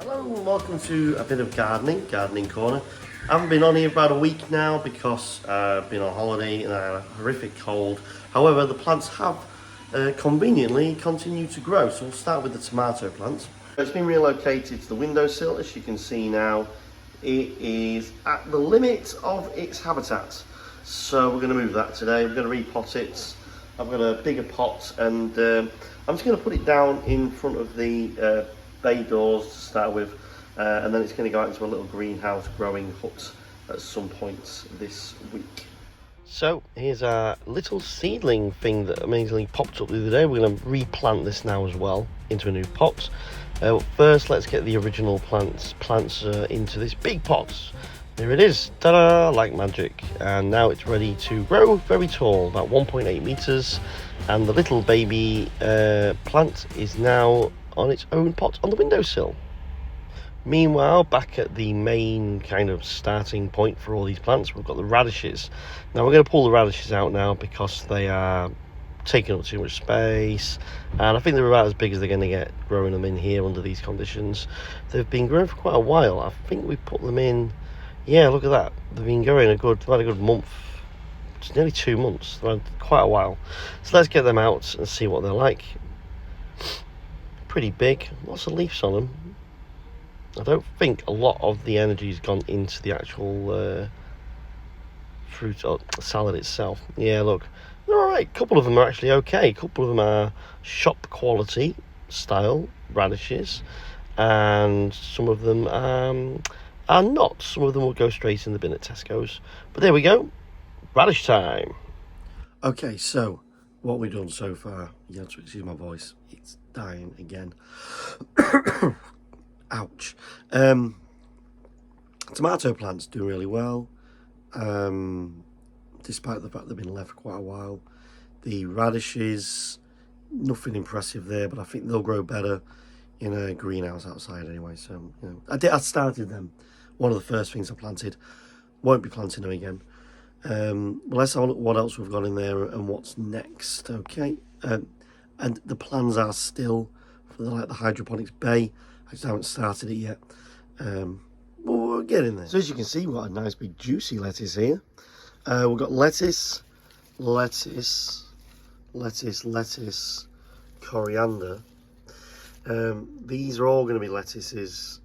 Hello and welcome to a bit of gardening corner. I haven't been on here about a week now because I've been on holiday and I had a horrific cold. However, the plants have conveniently continued to grow. So we'll start with the tomato plants. It's been relocated to the windowsill. As you can see now, it is at the limit of its habitat. So we're going to move that today. We're going to repot it. I've got a bigger pot and I'm just going to put it down in front of the bay doors to start with, and then it's going to go out into a little greenhouse growing hut at some point this week. So here's our little seedling thing that amazingly popped up the other day. We're going to replant this now as well into a new pot. First, let's get the original plants into this big pot. There it is, ta-da, like magic. And now it's ready to grow very tall, about 1.8 meters. And the little baby plant is now on its own pot on the windowsill. Meanwhile, back at the main kind of starting point for all these plants, we've got the radishes. Now we're going to pull the radishes out now because they are taking up too much space, and I think they're about as big as they're going to get growing them in here under these conditions. They've been growing for quite a while. I think we put them in, yeah, look at that. They've been growing they've had a good month. It's nearly 2 months. They've had quite a while. So let's get them out and see what they're like. Pretty big, lots of leaves on them. I don't think a lot of the energy has gone into the actual fruit or salad itself. Yeah, look, they're alright. A couple of them are actually okay. A couple of them are shop quality style radishes, and some of them are not. Some of them will go straight in the bin at Tesco's. But there we go, radish time. Okay, so what we've done so far, you have to excuse my voice, it's dying again. Ouch. Tomato plants do really well, despite the fact they've been left for quite a while. The radishes, nothing impressive there, but I think they'll grow better in a greenhouse outside anyway. So, you know, I started them. One of the first things I planted. Won't be planting them again. Well, let's have a look what else we've got in there and what's next. Okay, and the plans are still for the hydroponics bay. I just haven't started it yet. But we'll get in there. So as you can see, we've got a nice big juicy lettuce here. We've got lettuce, coriander. These are all going to be lettuces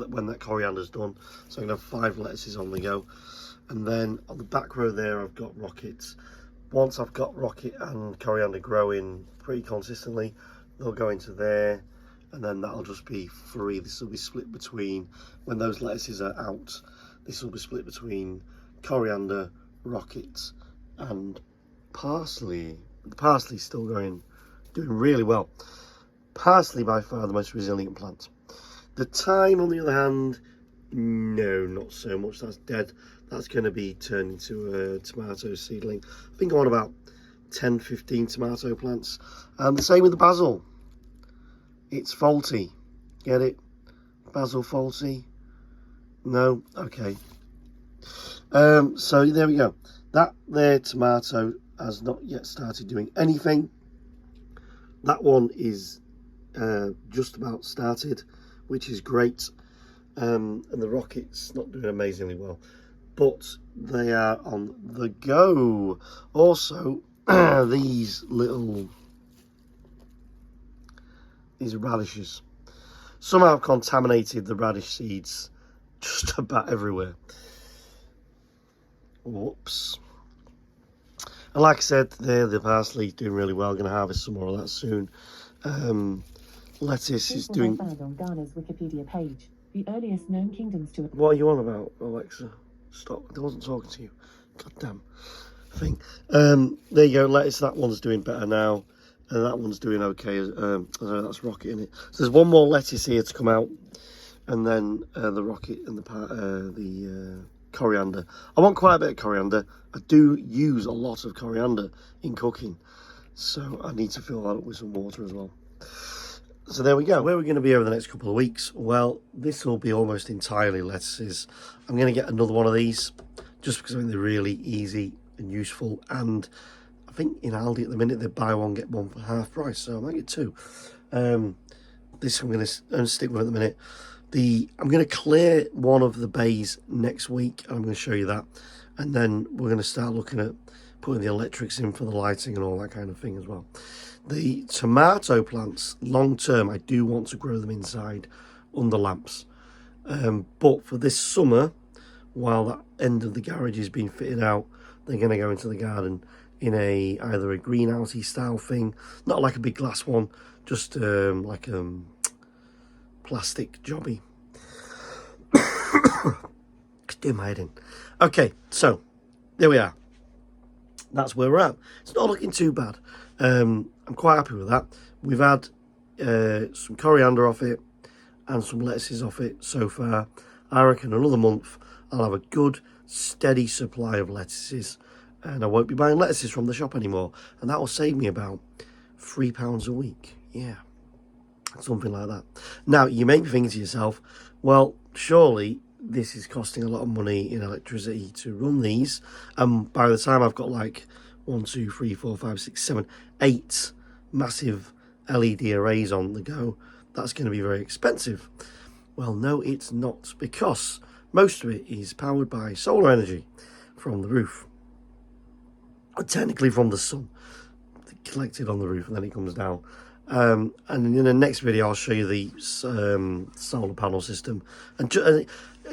when that coriander's done. So I'm going to have 5 lettuces on the go. And then on the back row there, I've got rockets. Once I've got rocket and coriander growing pretty consistently, they'll go into there, and then that'll just be free. This will be split between, when those lettuces are out, this will be split between coriander, rockets, and parsley. The parsley's still doing really well. Parsley by far the most resilient plant. The thyme, on the other hand, no, not so much. That's dead. That's going to be turned into a tomato seedling. I think I'm on about 10-15 tomato plants. And the same with the basil. It's faulty. Get it? Basil faulty? No? Okay. So there we go. That there tomato has not yet started doing anything. That one is just about started, which is great. And the rocket's not doing amazingly well, but they are on the go. Also, these radishes somehow have contaminated the radish seeds just about everywhere. Whoops. And like I said, there the parsley doing really well. Going to harvest some more of that soon. Lettuce is doing. Found on Ghana's Wikipedia page. The earliest known kingdoms to. What are you on about, Alexa? Stop! I wasn't talking to you. Goddamn thing. There you go. Lettuce. That one's doing better now, and that one's doing okay. That's rocket in it. So there's one more lettuce here to come out, and then the rocket and the coriander. I want quite a bit of coriander. I do use a lot of coriander in cooking, so I need to fill that up with some water as well. So there we go. Where are we going to be over the next couple of weeks? Well, this will be almost entirely lettuces. I'm going to get another one of these just because I think they're really easy and useful. And I think in Aldi at the minute they buy one, get one for half price. So I might get 2. this I'm going to stick with at the minute. I'm going to clear one of the bays next week. I'm going to show you that. And then we're going to start looking at putting the electrics in for the lighting and all that kind of thing as well. The tomato plants, long term, I do want to grow them inside under lamps. But for this summer, while that end of the garage is being fitted out, they're going to go into the garden in either a greenhousey style thing, not like a big glass one, just like a plastic jobby. Do my head in. Okay, so there we are. That's where we're at. It's not looking too bad. I'm quite happy with that. We've had some coriander off it and some lettuces off it so far. I reckon another month I'll have a good steady supply of lettuces, and I won't be buying lettuces from the shop anymore, and that will save me about £3 a week. Yeah, something like that. Now you may be thinking to yourself, well, surely this is costing a lot of money in electricity to run these, and by the time I've got like 1, 2, 3, 4, 5, 6, 7, 8 massive LED arrays on the go, that's going to be very expensive. Well, no, it's not, because most of it is powered by solar energy from the roof, technically from the sun, collected on the roof, and then it comes down. And in the next video I'll show you the solar panel system, and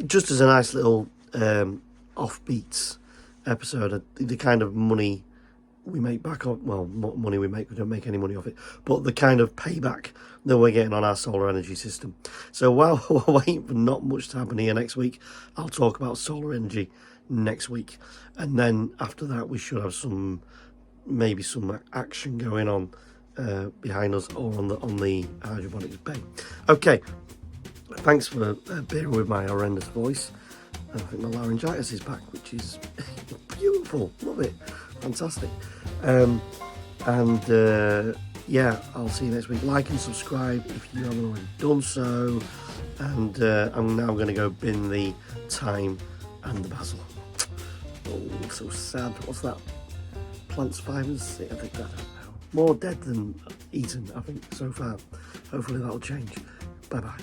just as a nice little offbeat episode, the kind of money we make back on, well, what money we don't make any money off it, but the kind of payback that we're getting on our solar energy system. So while we're waiting for not much to happen here next week, I'll talk about solar energy next week, and then after that we should have maybe some action going on behind us, or on the hydroponics bay. Okay, thanks for bearing with my horrendous voice. I think my laryngitis is back, which is beautiful. Love it. Fantastic. Yeah, I'll see you next week. Like and subscribe if you haven't already done so. And I'm now going to go bin the thyme and the basil. Oh, so sad. What's that? Plants 5 and 6. I think, I don't know. More dead than eaten, I think, so far. Hopefully that'll change. Bye bye.